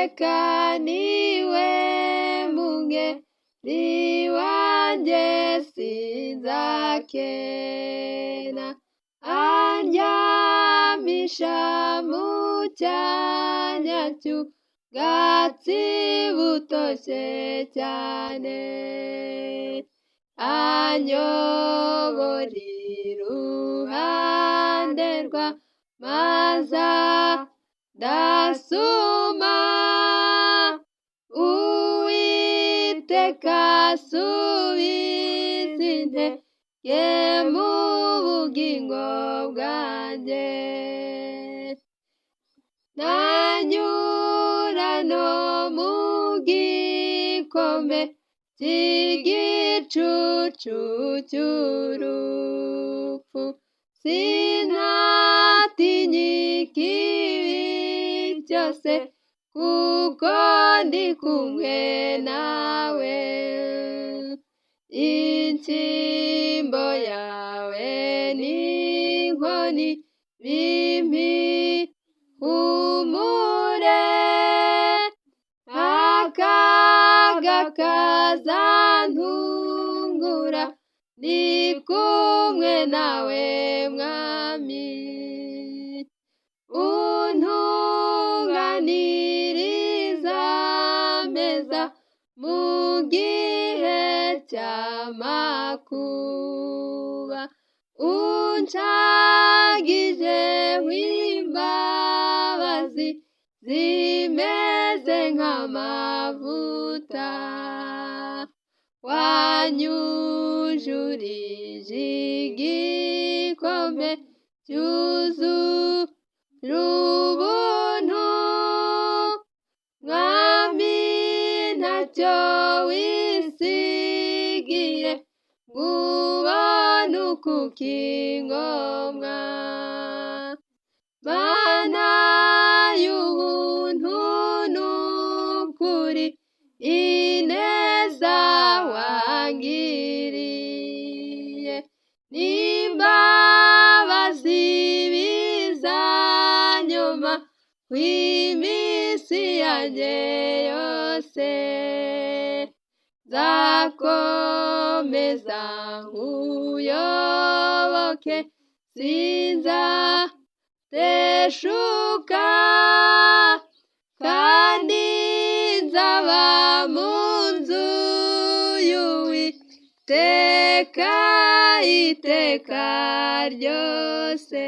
Uwiteka niwe mungeri wanjye sinzakena, andyamisha mu cyanya cy'ubwatsi butoshye cyane, anyobora iruhande rw'amazi adasuma. Uwiteka asubiza intege mu bugingo bwanjye, nanyura no mu gikombe cy'igicucu cy'urupfu, sinatinya ikibi cyose, kuko ndi kumwe nawe. Inshyimbo yawe n'inkoni bimpumure, akaga kazantungura, ndi kumwe nawe mwami. Untunganiriza ameza mu gihe cy'amakuba, unshagijeho imbabazi zimeze nk'amavuta, wanyujurije igikombe cyuzura ubuntu, mwami ntacyo wisigiye, ngubona uko ukingomwa. Mana y'ubuntu n'ukuri, ineza wangiriye n'imbabazi bizanyuma kw'iminsi yanjye yose, nzakomeza nkuyoboke sinzateshuka, kandi nzaba mu nzu y'Uwiteka iteka ryose.